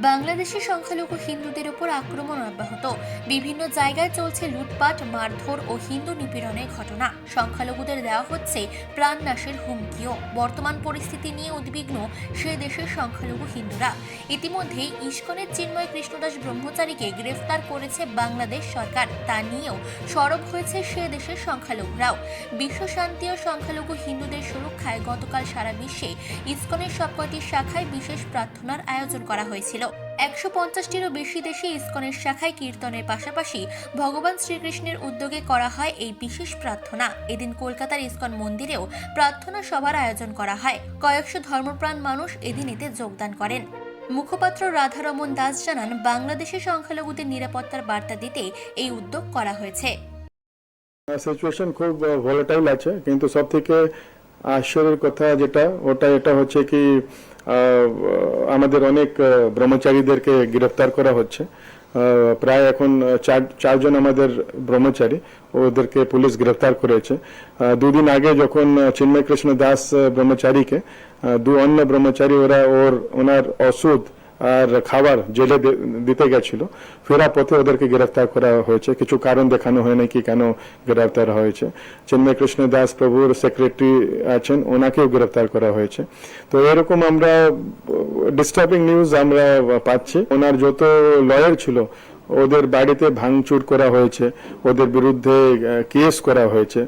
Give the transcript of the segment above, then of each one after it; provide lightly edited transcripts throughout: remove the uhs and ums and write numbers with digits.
বাংলাদেশে সংখ্যালঘু হিন্দুদের উপর আক্রমণ অব্যাহত। বিভিন্ন জায়গায় চলছে লুটপাট, মারধর ও হিন্দু নিপীড়নের ঘটনা। সংখ্যালঘুদের দেওয়া হচ্ছে প্রাণনাশের হুমকিও। বর্তমান পরিস্থিতি নিয়ে উদ্বিগ্ন সে দেশের সংখ্যালঘু হিন্দুরা। ইতিমধ্যেই ইসকনের চিন্ময় কৃষ্ণদাস ব্রহ্মচারীকে গ্রেফতার করেছে বাংলাদেশ সরকার। তা নিয়েও সরব হয়েছে সে দেশের সংখ্যালঘুরাও। বিশ্ব শান্তি ও সংখ্যালঘু হিন্দুদের সুরক্ষায় গতকাল সারা বিশ্বে ইসকনের সবকটি শাখায় বিশেষ প্রার্থনার আয়োজন করা হয়েছিল। 150টিরও বেশি দেশে ইসকনের শাখায় কীর্তনের পাশাপাশি ভগবান শ্রীকৃষ্ণের উদ্যোগে করা হয় এই বিশেষ প্রার্থনা। এদিন কলকাতার ইসকন মন্দিরেও প্রার্থনা সভার আয়োজন করা হয়। কয়েকশো ধর্মপ্রাণ মানুষ এদিন এতে যোগদান করেন। মুখপাত্র রাধারমন দাস জানান, বাংলাদেশের সংখ্যালঘুদের নিরাপত্তার বার্তা দিতে এই উদ্যোগ করা হয়েছে। সিচুয়েশন খুব ভোলাটাইল আছে, কিন্তু সব থেকে আশ্চর্যের কথা এটা হচ্ছে কি আমাদের অনেক ব্রহ্মচারীদেরকে গ্রেফতার করা হচ্ছে। প্রায় এখন চারজন আমাদের ব্রহ্মচারী, ওদেরকে পুলিশ গ্রেফতার করেছে। দুদিন আগে যখন চিন্ময় কৃষ্ণ দাস ব্রহ্মচারীকে দু অন্য ব্রহ্মচারী ওনার ওষুধ আর খাবার জেলে দিতে গেছিল, ফেরা পথে ওদেরকে গ্রেফতার করা হয়েছে। কিছু কারণ দেখানো হয় না কি কেন গ্রেফতার হয়েছে। চিন্ময় কৃষ্ণ দাস প্রভুর সেক্রেটারি আছেন, ওনাকেও গ্রেফতার করা হয়েছে। তো এরকম আমরা ডিস্টার্বিং নিউজ আমরা পাচ্ছি। ওনার যত লয়ার ছিল ওদের বাড়িতে ভাঙচুর করা হয়েছে, ওদের বিরুদ্ধে কেস করা হয়েছে।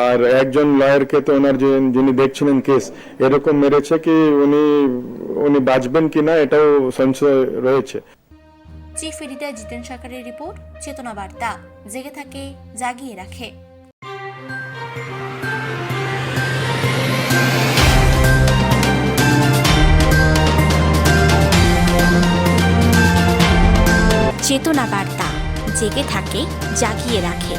আর একজন লয়ারকে তো ওনার যিনি দেখছিলেন কেস, এরকম মেরেছে কি উনি বাঁচবেন কিনা এটাও সংশয় রয়েছে। চিফ এডিটর জিতেন সরকারের রিপোর্ট, চেতনা বার্তা, জেগে থাকে, জাগিয়ে রাখে। চেতনা বার্তা, জেগে থাকে, জাগিয়ে রাখে।